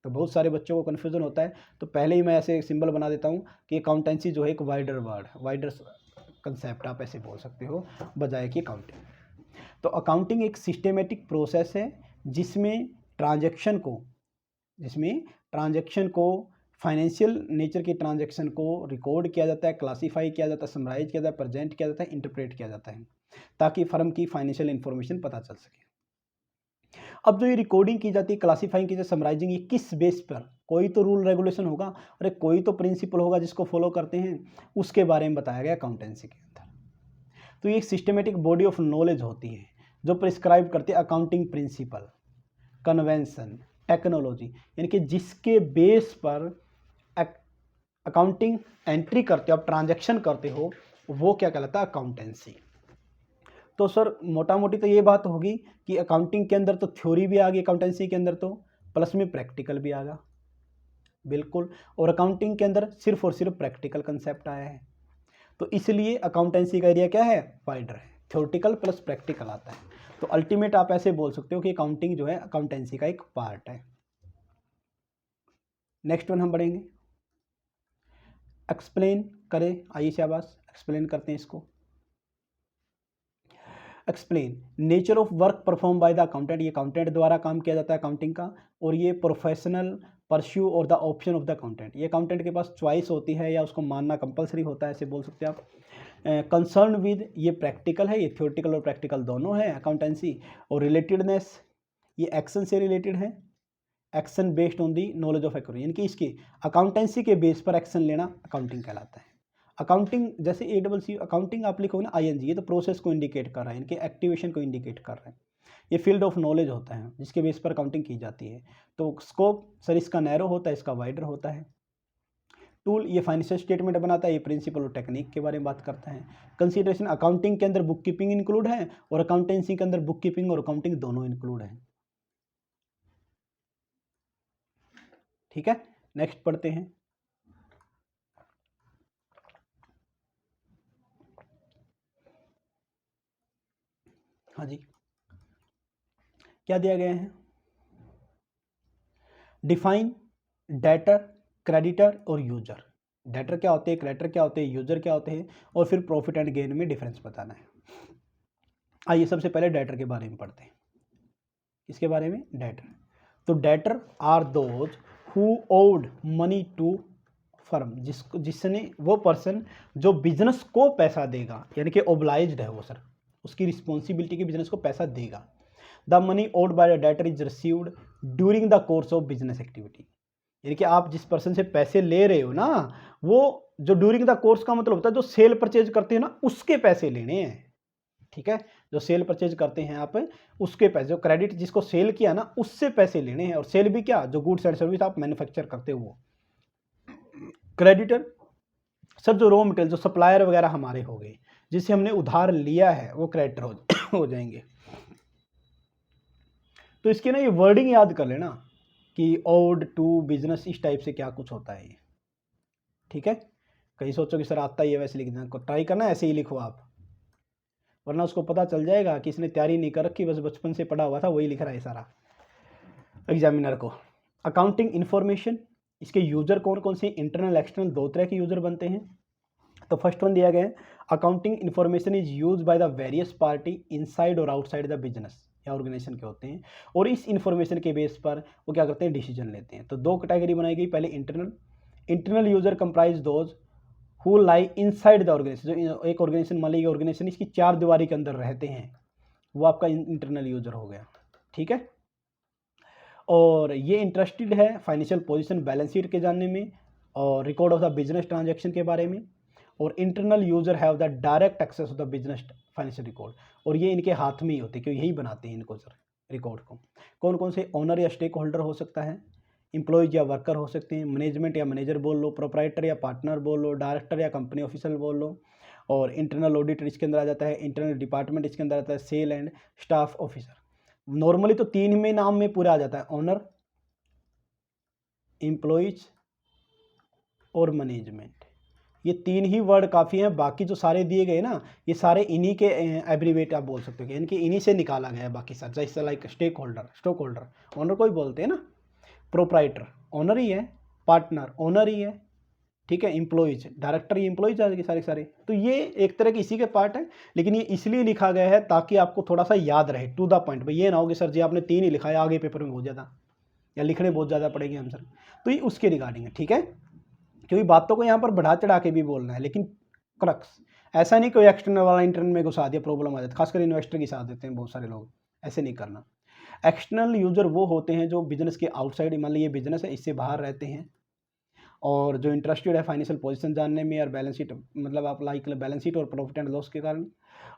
तो बहुत सारे बच्चों को कन्फ्यूजन होता है, तो पहले ही मैं ऐसे सिंबल बना देता हूँ कि अकाउंटेंसी जो है एक वाइडर वर्ड, वाइडर कंसेप्ट आप ऐसे बोल सकते हो बजाय कि अकाउंटिंग। तो अकाउंटिंग एक सिस्टेमेटिक प्रोसेस है जिसमें ट्रांजैक्शन को फाइनेंशियल नेचर की ट्रांजैक्शन को रिकॉर्ड किया जाता है, क्लासीफाई किया जाता है, समराइज किया जाता है, प्रेजेंट किया जाता है, इंटरप्रेट किया जाता है, ताकि फर्म की फाइनेंशियल इन्फॉर्मेशन पता चल सके। अब जो ये रिकॉर्डिंग की जाती है, क्लासीफाइंग की जाती है, समराइजिंग, ये किस बेस पर? कोई तो रूल रेगुलेशन होगा, अरे कोई तो प्रिंसिपल होगा जिसको फॉलो करते हैं, उसके बारे में बताया गया अकाउंटेंसी के अंदर। तो ये एक सिस्टमेटिक बॉडी ऑफ नॉलेज होती है जो प्रिस्क्राइब करती है अकाउंटिंग प्रिंसिपल, कन्वेंशन, टेक्नोलॉजी, यानी कि जिसके बेस पर अकाउंटिंग एंट्री करते हो, आप ट्रांजैक्शन करते हो, वो क्या कहलाता है? अकाउंटेंसी। तो सर मोटा मोटी तो ये बात होगी कि अकाउंटिंग के अंदर तो थ्योरी भी आ गई, अकाउंटेंसी के अंदर तो प्लस में प्रैक्टिकल भी आ गया, बिल्कुल। और अकाउंटिंग के अंदर सिर्फ और सिर्फ प्रैक्टिकल कंसेप्ट आया है, तो इसलिए अकाउंटेंसी का एरिया क्या है? वाइडर है, थ्योरेटिकल प्लस प्रैक्टिकल आता है। तो अल्टीमेट आप ऐसे बोल सकते हो कि अकाउंटिंग जो है अकाउंटेंसी का एक पार्ट है। नेक्स्ट वन हम बढ़ेंगे, एक्सप्लेन करें, आइए शाबाश एक्सप्लेन करते हैं इसको। Explain nature of work perform by the accountant, ये अकाउंटेंट द्वारा काम किया जाता है अकाउंटिंग का, और ये प्रोफेशनल परस्यू और the option of the accountant, ये अकाउंटेंट के पास चॉइस होती है या उसको मानना कंपलसरी होता है, ऐसे बोल सकते हैं आप। कंसर्न विद, ये प्रैक्टिकल है, ये थ्योरेटिकल और प्रैक्टिकल दोनों है अकाउंटेंसी। और रिलेटेडनेस, ये एक्शन से रिलेटेड है, action based on the knowledge of accounting, यानी कि इसकी अकाउंटेंसी के बेस पर एक्शन लेना अकाउंटिंग कहलाता है। अकाउंटिंग जैसे ACC अकाउंटिंग आप लिखोगे ना ING, ये तो प्रोसेस को इंडिकेट कर रहा है, इनके एक्टिवेशन को इंडिकेट कर रहा है। ये फील्ड ऑफ नॉलेज होता है जिसके बेस पर अकाउंटिंग की जाती है। तो स्कोप सर इसका नैरो होता है, इसका वाइडर होता है। टूल ये फाइनेंशियल स्टेटमेंट बनाता है, ये प्रिंसिपल और टेक्निक के बारे में बात करता है। कंसीडरेशन अकाउंटिंग के अंदर बुक कीपिंग इंक्लूड है और अकाउंटेंसी के अंदर बुक कीपिंग और अकाउंटिंग दोनों इंक्लूड है। ठीक है, नेक्स्ट पढ़ते हैं। हाँ जी, क्या दिया गया है? डिफाइन डेटर, क्रेडिटर और यूजर। डेटर क्या होते हैं, क्रेडिटर क्या होते हैं, यूजर क्या होते हैं, और फिर प्रॉफिट एंड गेन में डिफरेंस बताना है। आइए सबसे पहले डेटर के बारे में पढ़ते हैं। इसके बारे में डेटर, तो debtor are those who owed money to firm, जिसने वो पर्सन जो बिजनेस को पैसा देगा, यानी कि ओब्लाइज्ड है वो, सर उसकी रिस्पॉन्सिबिलिटी की बिजनेस को पैसा देगा। The money owed by the debtor is received during the course of business activity, यानी कि आप जिस पर्सन से पैसे ले रहे हो ना, वो जो ड्यूरिंग द कोर्स का मतलब होता है जो सेल परचेज करते हैं ना, उसके पैसे लेने हैं। ठीक है, जो सेल परचेज करते हैं आप उसके पैसे, जो क्रेडिट जिसको सेल किया ना उससे पैसे लेने हैं। और सेल भी क्या, जो गुड्स एंड सर्विस आप मैन्युफैक्चर करते हो वो। क्रेडिटर सर जो रॉ मटेरियल, जो सप्लायर वगैरह हमारे हो गए, जिसे हमने उधार लिया है, वो क्रेडिटर हो जाएंगे। तो इसके ना ये वर्डिंग याद कर लेना कि ओड टू बिजनेस, इस टाइप से क्या कुछ होता है ये। ठीक है, कहीं सोचो कि सर आता ही है वैसे लिख देना, ट्राई करना ऐसे ही लिखो आप, वरना उसको पता चल जाएगा कि इसने तैयारी नहीं कर रखी, बस बचपन से पढ़ा हुआ था वही लिख रहा है सारा एग्जामिनर को। अकाउंटिंग इन्फॉर्मेशन, इसके यूजर कौन कौन से, इंटरनल एक्सटर्नल दो तरह के यूजर बनते हैं। तो फर्स्ट वन दिया गया है, accounting information is use by the various party inside और आउटसाइड द बिजनेस या ऑर्गेनाइजेशन के होते हैं, और इस इन्फॉर्मेशन के बेस पर वो क्या करते हैं, डिसीजन लेते हैं। तो दो कैटेगरी बनाई गई, पहले internal user comprise those who lie inside the organisation, जो एक ऑर्गेनाइजेशन मान लीजिए ऑर्गेनाइजेशन इसकी चार दीवारी के अंदर रहते हैं, वो आपका इंटरनल यूजर हो गया। ठीक है, और ये इंटरेस्टेड है फाइनेंशियल पोजीशन, बैलेंस शीट के जानने में और record of the business transaction के बारे में। और internal user have the direct access of the business financial record, और ये इनके हाथ में ही होते हैं क्योंकि यही बनाते हैं इनको सर रिकॉर्ड को। कौन कौन से, ओनर या स्टेक होल्डर हो सकता है, एम्प्लॉयज या वर्कर हो सकते हैं, मैनेजमेंट या मैनेजर बोल लो, प्रोप्राइटर या पार्टनर बोल लो, डायरेक्टर या कंपनी ऑफिसर बोल लो, और इंटरनल ऑडिटर इसके अंदर आ जाता है, इंटरनल डिपार्टमेंट इसके अंदर आता है, sale and staff officer. Normally तो तीन में नाम में पूरा आ जाता है, ओनर, एम्प्लॉयज और मैनेजमेंट। ये तीन ही वर्ड काफ़ी हैं, बाकी जो सारे दिए गए ना ये सारे इन्हीं के एब्रीवेट आप बोल सकते हो, यानी कि इन्हीं से निकाला गया है बाकी सारे, जैसे लाइक स्टेक होल्डर ओनर को ही बोलते हैं ना, प्रोप्राइटर ओनर ही है, पार्टनर ओनर ही है, ठीक है, एम्प्लॉयज डायरेक्टर ही एम्प्लॉयज आ गए सारे। तो ये एक तरह की इसी के पार्ट है, लेकिन ये इसलिए लिखा गया है ताकि आपको थोड़ा सा याद रहे, टू द पॉइंट। भाई ये ना हो कि सर जी आपने तीन ही लिखा है, आगे पेपर में बहुत ज़्यादा या लिखने बहुत ज़्यादा पड़ेंगे हम सर, तो ये उसके रिगार्डिंग है। ठीक है, क्योंकि बातों को यहाँ पर बढ़ा चढ़ा के भी बोलना है, लेकिन क्रक्स ऐसा नहीं कोई एक्सटर्नल वाला इंटरनल में घुसा दिया प्रॉब्लम आ जाती है, खासकर इन्वेस्टर के साथ देते हैं बहुत सारे लोग, ऐसे नहीं करना। एक्सटर्नल यूजर वो होते हैं जो बिजनेस के आउटसाइड, मान लीजिए बिजनेस है इससे बाहर रहते हैं, और जो इंटरेस्टेड है फाइनेंशियल पोजीशन जानने में और बैलेंस शीट, मतलब आप लाइक बैलेंस शीट और प्रॉफिट एंड लॉस के कारण।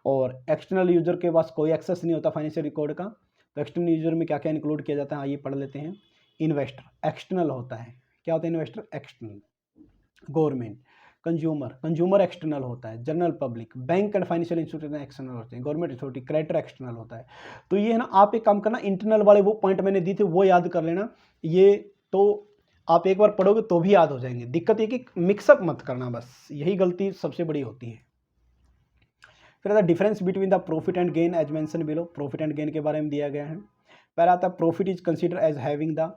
और एक्सटर्नल यूजर के पास कोई एक्सेस नहीं होता फाइनेंशियल रिकॉर्ड का। तो एक्सटर्नल यूजर में क्या क्या इंक्लूड किया जाता है, आइए पढ़ लेते हैं। इन्वेस्टर एक्सटर्नल होता है, क्या होता है investor, external. Government, consumer external होता है, general public, bank and financial institution external होते हैं, गवर्नमेंट अथॉरिटी, क्रेडिटर एक्सटर्नल होता है। तो ये है ना, आप एक काम करना, इंटरनल वाले वो पॉइंट मैंने दिए थे वो याद कर लेना, ये तो आप एक बार पढ़ोगे तो भी याद हो जाएंगे। दिक्कत ये कि मिक्सअप मत करना, बस यही गलती सबसे बड़ी होती है। फिर आता है difference between the profit and gain as mention below, profit and gain के बारे में दिया गया है। फिर आता है profit is consider as having the,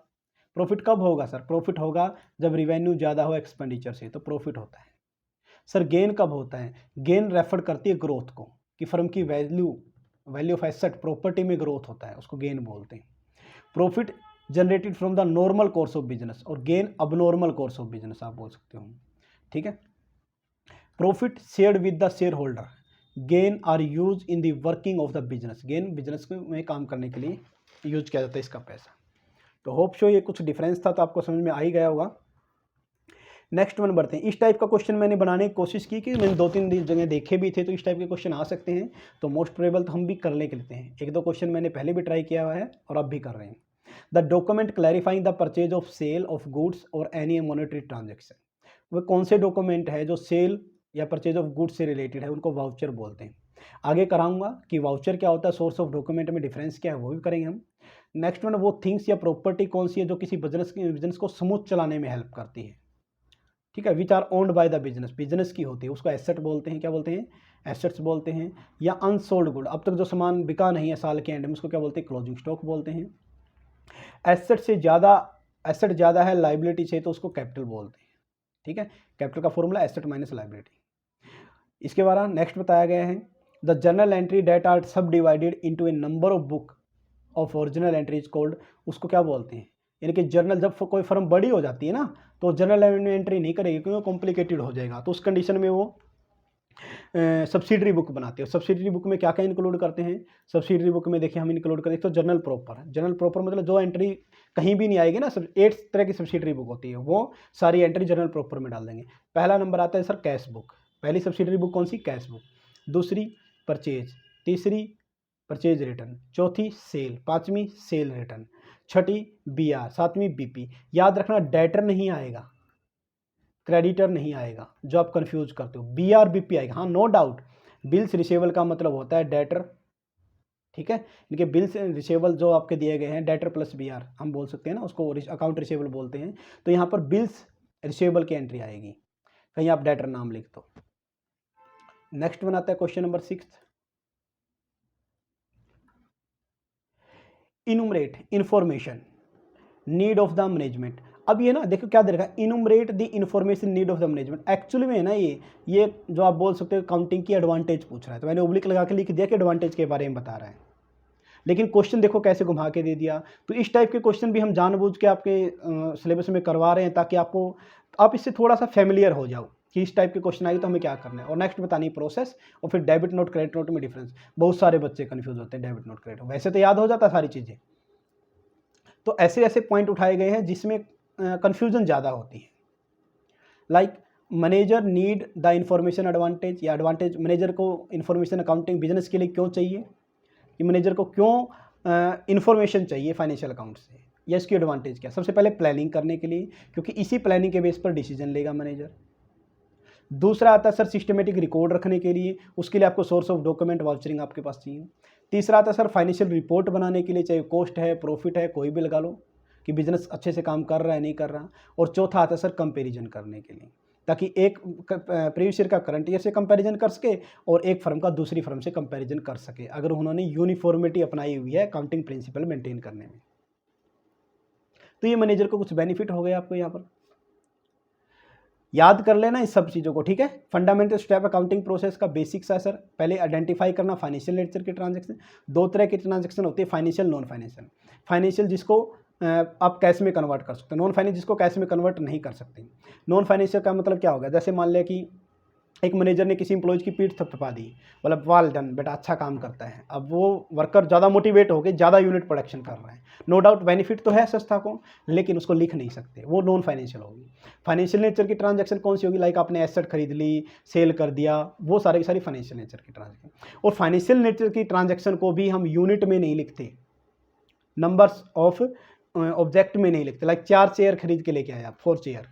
profit कब होगा सर, प्रॉफिट होगा जब रिवेन्यू ज़्यादा हो एक्सपेंडिचर से, तो प्रॉफिट होता है। सर गेन कब होता है, गेन रेफर करती है ग्रोथ को, कि फर्म की वैल्यू ऑफ एसेट प्रॉपर्टी में ग्रोथ होता है, उसको गेन बोलते हैं। Profit generated from the normal course of business, और gain abnormal course of business आप बोल सकते हो। ठीक है, profit shared with the shareholder, gain are use in the working of the business, gain business में काम करने के लिए यूज किया जाता है इसका पैसा। तो होप शो ये कुछ डिफरेंस था तो आपको समझ में आ ही गया होगा। नेक्स्ट वन बढ़ते हैं। इस टाइप का क्वेश्चन मैंने बनाने की कोशिश की कि मैंने 2-3 जगह देखे भी थे, तो इस टाइप के क्वेश्चन आ सकते हैं, तो मोस्ट प्रोबेबल तो हम भी कर लेते हैं। 1-2 क्वेश्चन मैंने पहले भी ट्राई किया हुआ है और अब भी कर रहे हैं। The document clarifying the purchase of sale of goods और एनी मॉनेटरी ट्रांजेक्शन, वह कौन से डॉक्यूमेंट है जो सेल या परचेज ऑफ गुड्स से रिलेटेड है, उनको वाउचर बोलते हैं। आगे कराऊंगा कि वाउचर क्या होता है, सोर्स ऑफ डॉक्यूमेंट में डिफरेंस क्या है, वो भी करेंगे हम। नेक्स्ट वन, वो थिंग्स या प्रॉपर्टी कौन सी है जो किसी बिजनेस को स्मूथ चलाने में हेल्प करती है, ठीक है, which are owned by the business की होती है, उसको एसेट बोलते हैं। क्या बोलते हैं? एसेट्स बोलते हैं। या अनसोल्ड गुड, अब तक जो सामान बिका नहीं है साल के एंड में, उसको क्या बोलते हैं? क्लोजिंग स्टॉक बोलते हैं। एसेट से ज़्यादा, एसेट ज़्यादा है लाइबिलिटी से, तो उसको कैपिटल बोलते हैं, ठीक है। कैपिटल का फॉर्मूला एसेट माइनस लाइबिलिटी। इसके बाद नेक्स्ट बताया गया है, the journal entry that are subdivided into a number of book of original entry is called, उसको क्या बोलते हैं? यानी कि जर्नल, जब कोई फर्म बड़ी हो जाती है ना, तो जर्नल एंट्री नहीं करेगी क्योंकि कॉम्प्लिकेटेड हो जाएगा, तो उस कंडीशन में वो सब्सिडरी बुक बनाते हैं। सब्सिडरी बुक में क्या क्या इंक्लूड करते हैं? सब्सिडरी बुक में देखिए हम इंक्लूड करें तो जर्नल प्रॉपर, जर्नल प्रॉपर मतलब जो एंट्री कहीं भी नहीं आएगी ना, सब 8 तरह की सब्सिडरी बुक होती है, वो सारी एंट्री जर्नल प्रॉपर में डाल देंगे। पहला नंबर आता है सर कैश बुक। पहली सब्सिडरी बुक कौन सी? Cash book. दूसरी परचेज, तीसरी परचेज रिटर्न, चौथी सेल, पांचवी सेल रिटर्न, छठी बीआर, सातवीं बीपी। याद रखना डेटर नहीं आएगा, क्रेडिटर नहीं आएगा, जो आप कंफ्यूज करते हो। बीआर बीपी आएगा, हाँ नो डाउट। बिल्स रिसेबल का मतलब होता है डेटर, ठीक है। इनके बिल्स रिसेबल जो आपके दिए गए हैं, डेटर प्लस बीआर हम बोल सकते हैं ना, उसको अकाउंट रिसेबल बोलते हैं। तो यहाँ पर बिल्स रिसेबल की एंट्री आएगी, कहीं आप डेटर नाम लिख दो। नेक्स्ट वन आता है question number 6, इनुमरेट information need of the management. अब ये ना देखो क्या दे रखा है, इनुमरेट the information need of the management. Actually में ना ये जो आप बोल सकते हो काउंटिंग की एडवांटेज पूछ रहा है, तो मैंने ओब्लिक लगा के लिख दिया कि एडवांटेज के बारे में बता रहा है, लेकिन क्वेश्चन देखो कैसे घुमा के दे दिया। तो इस टाइप के क्वेश्चन भी हम जानबूझ के आपके सिलेबस में करवा रहे हैं, ताकि आप इससे थोड़ा सा फेमिलियर हो जाओ कि इस टाइप के क्वेश्चन आएगी तो हमें क्या करना है। और नेक्स्ट बतानी प्रोसेस, और फिर डेबिट नोट क्रेडिट नोट में डिफरेंस। बहुत सारे बच्चे कंफ्यूज होते हैं डेबिट नोट क्रेडिट, वैसे तो याद हो जाता सारी चीज़ें, तो ऐसे ऐसे पॉइंट उठाए गए हैं जिसमें कन्फ्यूजन ज़्यादा होती है। Like manager need the information advantage, या एडवांटेज मैनेजर को इंफॉर्मेशन अकाउंटिंग बिजनेस के लिए क्यों चाहिए, कि मैनेजर को क्यों इंफॉर्मेशन चाहिए फाइनेंशियल अकाउंट से, या इसकी एडवांटेज क्या? सबसे पहले प्लानिंग करने के लिए, क्योंकि इसी प्लानिंग के बेस पर डिसीजन लेगा मैनेजर। दूसरा आता है सर सिस्टमेटिक रिकॉर्ड रखने के लिए, उसके लिए आपको सोर्स ऑफ डॉक्यूमेंट वाउचरिंग आपके पास चाहिए। तीसरा आता है सर फाइनेंशियल रिपोर्ट बनाने के लिए, चाहे कॉस्ट है प्रॉफिट है कोई भी लगा लो, कि बिजनेस अच्छे से काम कर रहा है नहीं कर रहा। और चौथा आता है सर कंपैरिजन करने के लिए, ताकि एक प्रीवियस ईयर का करंट ईयर से कंपैरिजन कर सके और एक फर्म का दूसरी फर्म से कंपैरिजन कर सके, अगर उन्होंने यूनिफॉर्मिटी अपनाई हुई है अकाउंटिंग प्रिंसिपल मेंटेन करने में। तो ये मैनेजर को कुछ बेनिफिट हो गया आपको यहाँ पर, याद कर लेना इस सब चीज़ों को, ठीक है। फंडामेंटल स्टेप अकाउंटिंग प्रोसेस का बेसिक्स है सर। पहले आइडेंटिफाई करना फाइनेंशियल नेचर के ट्रांजैक्शन। 2 तरह के ट्रांजैक्शन होते हैं, फाइनेंशियल नॉन फाइनेंशियल। फाइनेंशियल जिसको आप कैश में कन्वर्ट कर सकते हो, नॉन फाइनेंशियल जिसको कैश में कन्वर्ट नहीं कर सकते। नॉन फाइनेंशियल का मतलब क्या होगा, जैसे मान लिया कि एक मैनेजर ने किसी इंप्लॉयज की पीठ थपथपा दी, मतलब वेल डन बेटा अच्छा काम करता है, अब वो वर्कर ज़्यादा मोटिवेट हो गए, ज़्यादा यूनिट प्रोडक्शन कर रहा है, नो डाउट बेनिफिट तो है संस्था को, लेकिन उसको लिख नहीं सकते, वो नॉन फाइनेंशियल होगी। फाइनेंशियल नेचर की ट्रांजैक्शन कौन सी होगी, लाइक आपने एसेट खरीद ली, सेल कर दिया, वो सारी की सारी फाइनेंशियल नेचर की ट्रांजैक्शन। और फाइनेंशियल नेचर की ट्रांजैक्शन को भी हम यूनिट में नहीं लिखते, नंबर्स ऑफ ऑब्जेक्ट में नहीं लिखते। लाइक 4 चेयर खरीद के लेके आए आप, 4 चेयर,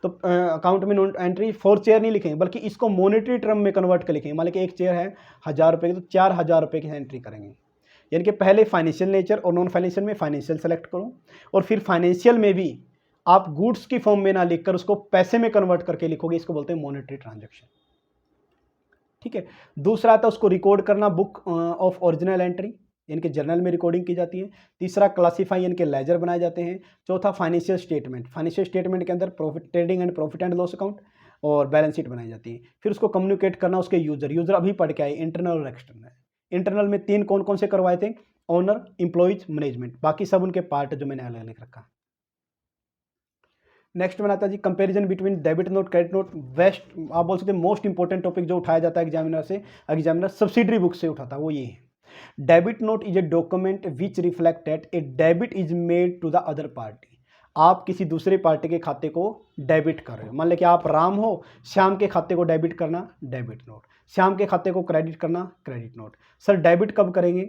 तो अकाउंट में एंट्री 4 चेयर नहीं लिखेंगे, बल्कि इसको मॉनेटरी टर्म में कन्वर्ट कर लिखेंगे। मान लीजिए एक चेयर है 1000 रुपये की, तो 4000 रुपये की एंट्री करेंगे। यानी कि पहले फाइनेंशियल नेचर और नॉन फाइनेंशियल में फाइनेंशियल सेलेक्ट करो, और फिर फाइनेंशियल में भी आप गुड्स की फॉर्म में ना लिखकर उसको पैसे में कन्वर्ट करके लिखोगे, इसको बोलते हैं मॉनेटरी ट्रांजेक्शन, ठीक है। दूसरा आता है उसको रिकॉर्ड करना, बुक ऑफ ओरिजिनल एंट्री, इनके जर्नल में रिकॉर्डिंग की जाती है। तीसरा क्लासीफाई, इनके लेजर बनाए जाते हैं। चौथा फाइनेंशियल स्टेटमेंट, फाइनेंशियल स्टेटमेंट के अंदर profit trading and profit and loss account और बैलेंस शीट बनाई जाती है। फिर उसको कम्युनिकेट करना उसके यूजर अभी पढ़ के आए, इंटरनल और एक्सटर्नल। इंटरनल में 3 कौन कौन से करवाए थे, ओनर, एम्प्लॉइज, मैनेजमेंट, बाकी सब उनके पार्ट जो मैंने अलग लिख रखा। नेक्स्ट बनाता है जी comparison between debit note credit note. वेस्ट आप बोल सकते हैं मोस्ट इंपॉर्टेंट टॉपिक जो उठाया जाता है एग्जामिनर से, एग्जामिनर सब्सिडरी बुक से उठाता है, वो ये है। Debit note is a document which reflect that a debit is made to the other party. आप किसी दूसरे पार्टी के खाते को डेबिट कर रहे हो। मान लें कि आप राम हो, श्याम के खाते को डेबिट करना, डेबिट नोट। श्याम के खाते को क्रेडिट करना, क्रेडिट नोट। सर डेबिट कब करेंगे,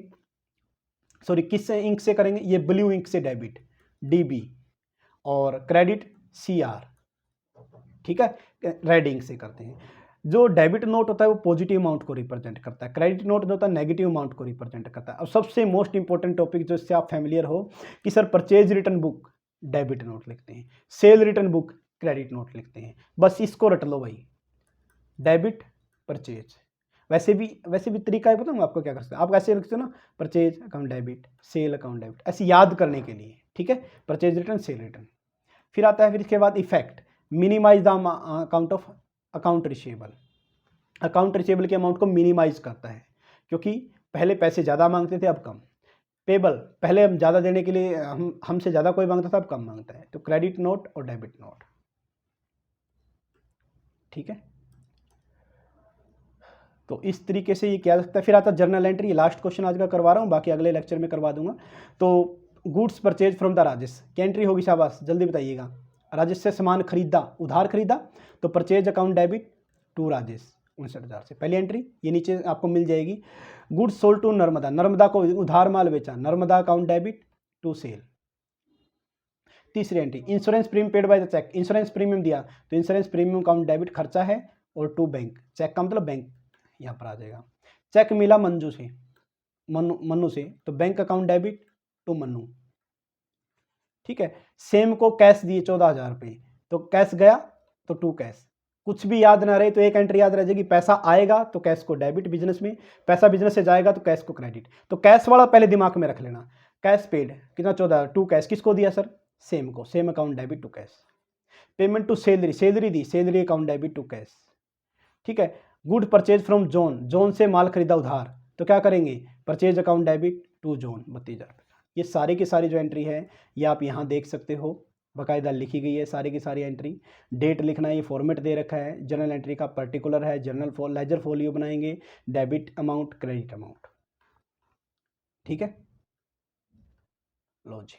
सॉरी किस इंक से करेंगे, ये ब्लू इंक से डेबिट DB, और क्रेडिट CR, ठीक है, रेड इंक से करते हैं। जो डेबिट नोट होता है वो पॉजिटिव अमाउंट को रिप्रेजेंट करता है, क्रेडिट नोट जो होता है नेगेटिव अमाउंट को रिप्रेजेंट करता है। अब सबसे मोस्ट इंपॉर्टेंट टॉपिक जो इससे आप फैमिलियर हो कि sir purchase return book debit note लिखते हैं, cell return book credit note लिखते हैं, बस इसको रट लो भाई, डेबिट परचेज। वैसे भी तरीका है, बताऊँ आपको क्या कर सकते हैं, आप ऐसे लिखते हो ना, purchase account debit, sale account debit, ऐसे याद करने के लिए, ठीक है, परचेज रिटर्न, सेल रिटर्न। फिर आता है, फिर इसके बाद effect, minimise the account of account receivable. Account receivable के अमाउंट को मिनिमाइज करता है, क्योंकि पहले पैसे ज़्यादा मांगते थे, अब कम। पेबल, पहले हम ज़्यादा देने के लिए हमसे ज़्यादा कोई मांगता था, अब कम मांगता है। तो क्रेडिट नोट और डेबिट नोट, ठीक है। तो इस तरीके से ये किया जा सकता है। फिर आता है जर्नल एंट्री, लास्ट क्वेश्चन आज का करवा रहा हूँ, बाकी अगले लेक्चर में करवा दूंगा। तो goods purchase from the Rajesh, क्या एंट्री होगी, शाबाश जल्दी बताइएगा। राजेश से सामान खरीदा, उधार खरीदा, तो purchase account debit to Rajesh 59,000 से पहली एंट्री, ये नीचे आपको मिल जाएगी। Goods sold to Narmada, Narmada को उधार माल बेचा, Narmada account debit to sale. तीसरी entry, insurance premium paid by the cheque, insurance premium दिया तो इंश्योरेंस प्रीमियम अकाउंट डेबिट खर्चा है, और टू बैंक, चेक का मतलब बैंक यहाँ पर आ जाएगा। चेक मिला मंजू से, मन्नू से, तो bank account debit to Mannu, ठीक है। सेम को कैश दिए 14,000 रुपये, तो कैश गया तो टू कैश। कुछ भी याद ना रहे तो एक एंट्री याद रह जाएगी, पैसा आएगा तो कैश को डेबिट बिजनेस में, पैसा बिजनेस से जाएगा तो कैश को क्रेडिट। तो कैश वाला पहले दिमाग में रख लेना, कैश पेड कितना 14,000, टू कैश, किसको दिया सर, सेम को, Sam account debit to cash. Payment to salary, salary दी, salary account debit to cash, ठीक है। Good purchase from John, John से माल खरीदा उधार, तो क्या करेंगे, purchase account debit to John 32,000 रुपये। ये सारी की सारी जो एंट्री है ये आप यहाँ देख सकते हो, बाकायदा लिखी गई है सारी की सारी एंट्री। डेट लिखना है, ये फॉर्मेट दे रखा है, जर्नल एंट्री का पर्टिकुलर है, जर्नल लेजर फोलियो बनाएंगे, डेबिट अमाउंट, क्रेडिट अमाउंट, ठीक है। लो जी,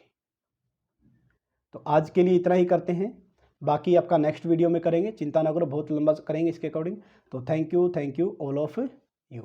तो आज के लिए इतना ही करते हैं, बाकी आपका नेक्स्ट वीडियो में करेंगे, चिंता ना करो, बहुत लंबा करेंगे इसके अकॉर्डिंग। तो thank you all of you.